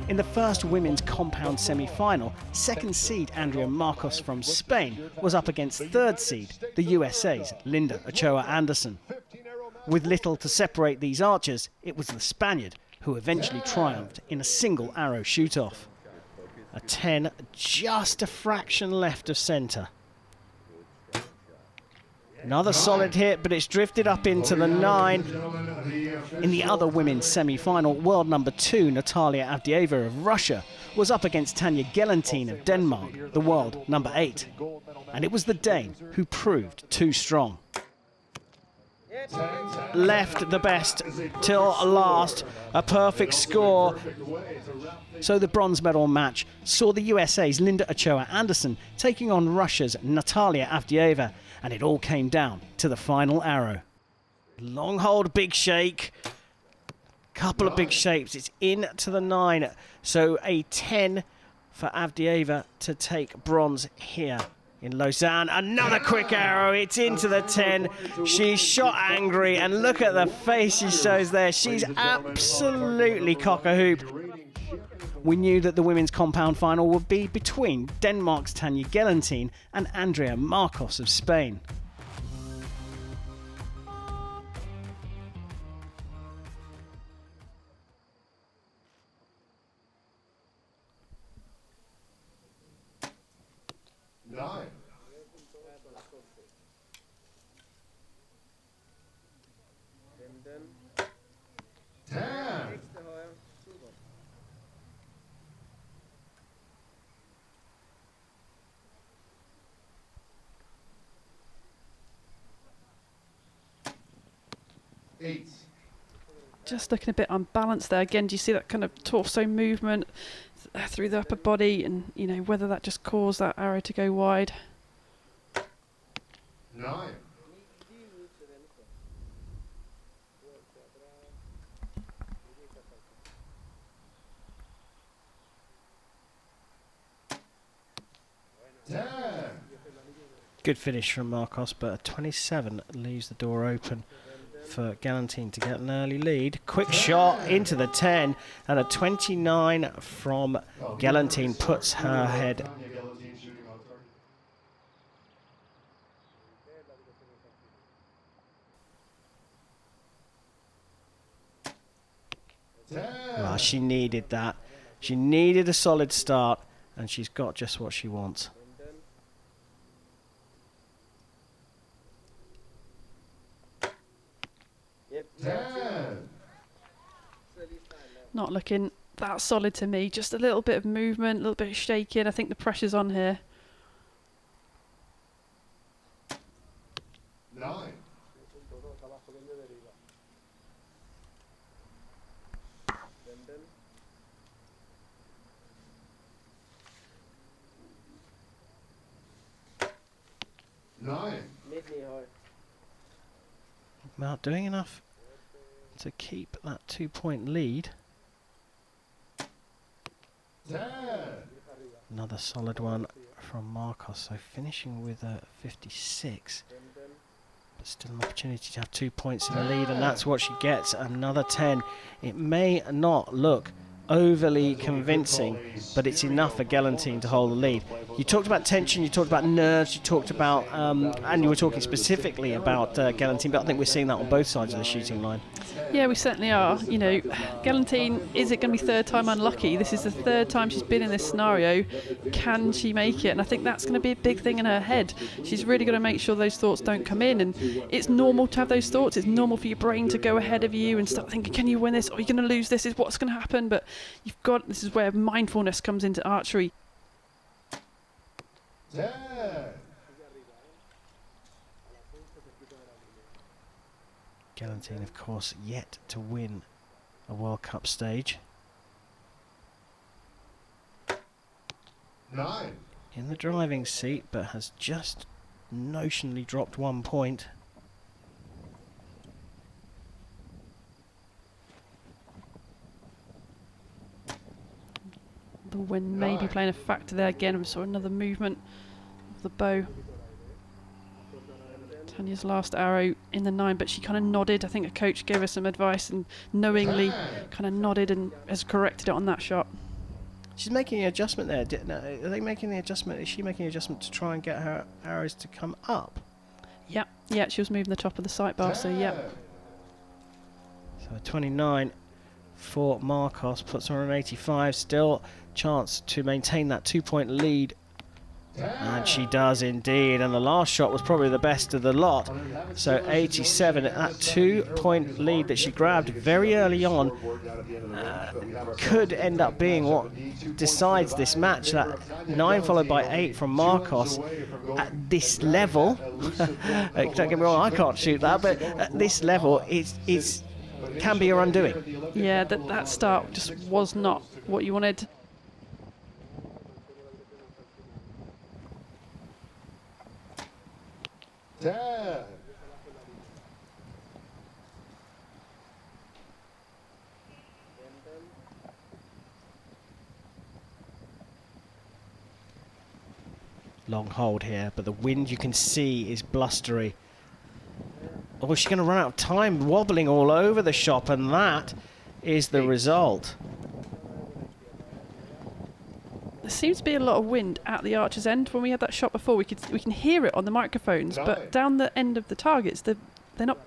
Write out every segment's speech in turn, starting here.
In the first women's compound semi-final, second seed Andrea Marcos from Spain was up against third seed, the USA's Linda Ochoa-Anderson. With little to separate these archers, it was the Spaniard who eventually triumphed in a single arrow shoot-off. A 10, just a fraction left of centre. Another solid hit, but it's drifted up into the 9. In the other women's semi-final, world number 2 Natalia Avdieva of Russia was up against Tanja Gelantine of Denmark, the world number 8. And it was the Dane who proved too strong. Left the best till last, a perfect score. So the bronze medal match saw the USA's Linda Ochoa-Anderson taking on Russia's Natalia Avdieva, and it all came down to the final arrow. Long hold, big shake. Couple of big shapes. It's in to the 9. So a 10 for Avdieva to take bronze here in Lausanne. Another quick arrow. It's into the 10. She's shot angry, and look at the face she shows there. She's absolutely cock-a-hoop. We knew that the women's compound final would be between Denmark's Tanja Gelantine and Andrea Marcos of Spain. Nine. 10. Eight. Just looking a bit unbalanced there. Again, do you see that kind of torso movement through the upper body, and you know whether that just caused that arrow to go wide? 9. Good finish from Marcos, but a 27 leaves the door open for Gelantine to get an early lead. Quick shot into the 10, and a 29 from Gelantine puts her ahead. Well, she needed that. She needed a solid start, and she's got just what she wants. Not looking that solid to me. Just a little bit of movement, a little bit of shaking. I think the pressure's on here. 9. Not doing enough to keep that 2-point lead. 10. Another solid one from Marcos, so finishing with a 56. But still an opportunity to have 2 points in the lead, and that's what she gets, another 10. It may not look overly convincing, but it's enough for Gelantine to hold the lead. You talked about tension, you talked about nerves, you talked about, and you were talking specifically about Gelantine, but I think we're seeing that on both sides of the shooting line. Yeah, we certainly are. You know, Gelantine, is it going to be third time unlucky? This is the third time she's been in this scenario. Can she make it? And I think that's going to be a big thing in her head. She's really going to make sure those thoughts don't come in. And it's normal to have those thoughts. It's normal for your brain to go ahead of you and start thinking, can you win this? Or are you going to lose this? Is what's going to happen? But you've got, this is where mindfulness comes into archery. 10. Gelantine, of course, yet to win a World Cup stage. 9. In the driving seat, but has just notionally dropped 1 point. The wind may be playing a factor there again. We saw another movement of the bow. Tanya's last arrow in the 9, but she kind of nodded. I think a coach gave her some advice and knowingly kind of nodded and has corrected it on that shot. She's making an adjustment there. Are they making the adjustment? Is she making an adjustment to try and get her arrows to come up? Yeah, yeah, she was moving the top of the sight bar, so yeah. So 29 for Marcos puts her on 85. Still chance to maintain that 2-point lead. And she does indeed, and the last shot was probably the best of the lot. So 87, that 2-point lead that she grabbed very early on could end up being what decides this match. That 9 followed by 8 from Marcos at this level. Don't get me wrong, I can't shoot that, but at this level, it can be her undoing. Yeah, that start just was not what you wanted. Long hold here, but the wind you can see is blustery. Oh, she's going to run out of time, wobbling all over the shop, and that is the result. There seems to be a lot of wind at the archer's end. When we had that shot before, we can hear it on the microphones, but down the end of the targets, they're not.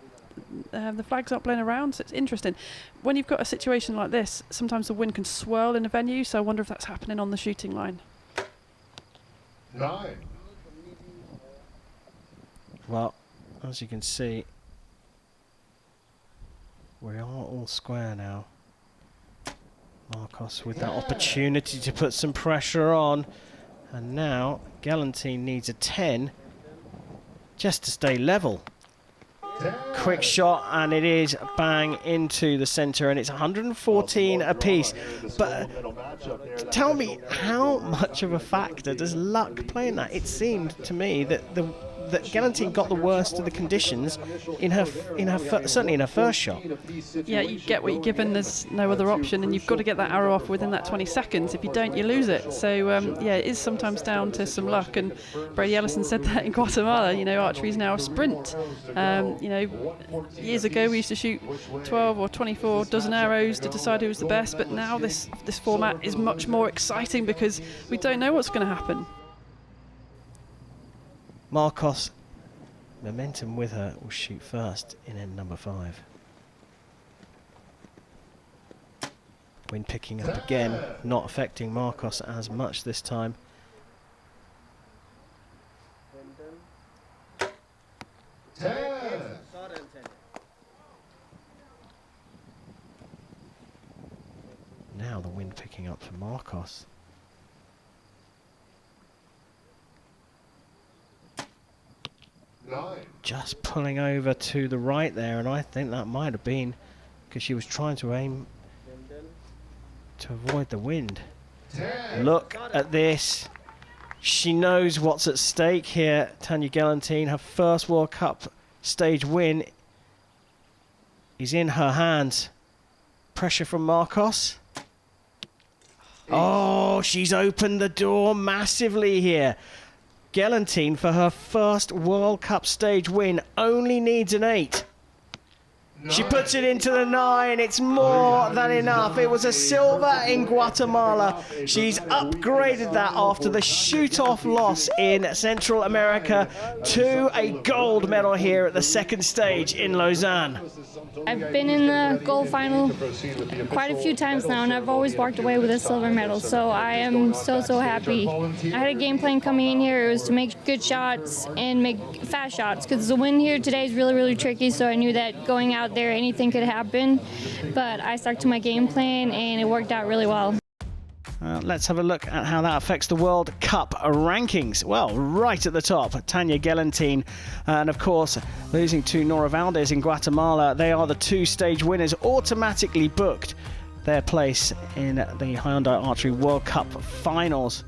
The flags aren't blowing around, so it's interesting. When you've got a situation like this, sometimes the wind can swirl in a venue, so I wonder if that's happening on the shooting line. 9. Well, as you can see, we are all square now. Marcos with that opportunity to put some pressure on, and now Galantine needs a 10 just to stay level. Quick shot, and it is bang into the centre, and it's 114 apiece. But tell me, how much of a factor does luck play in that? It seemed to me that that Galantine got the worst of the conditions in her certainly in her first shot. Yeah, you get what you're given. There's no other option, and you've got to get that arrow off within that 20 seconds. If you don't, you lose it. So yeah, it is sometimes down to some luck. And Brady Ellison said that in Guatemala. You know, archery is now a sprint. You know, years ago we used to shoot 12 or 24 dozen arrows to decide who was the best. But now this format is much more exciting because we don't know what's going to happen. Marcos, momentum with her, will shoot first in end number 5. Wind picking up again, not affecting Marcos as much this time. Now the wind picking up for Marcos. Just pulling over to the right there, and I think that might have been because she was trying to aim to avoid the wind. Look at this. She knows what's at stake here, Tanya Galantine. Her first World Cup stage win is in her hands. Pressure from Marcos. Oh, she's opened the door massively here. Galantine, for her first World Cup stage win, only needs an 8. She puts it into the 9. It's more than enough. It was a silver in Guatemala. She's upgraded that after the shoot-off loss in Central America to a gold medal here at the second stage in Lausanne. I've been in the gold final quite a few times now, and I've always walked away with a silver medal, so I am so happy. I had a game plan coming in here. It was to make good shots and make fast shots, because the wind here today is really tricky, so I knew that going out there anything could happen, but I stuck to my game plan and it worked out really well. Let's have a look at how that affects the World Cup rankings. Well, right at the top, Tanya Galantine, and of course, losing to Nora Valdez in Guatemala. They are the 2 stage winners, automatically booked their place in the Hyundai Archery World Cup finals.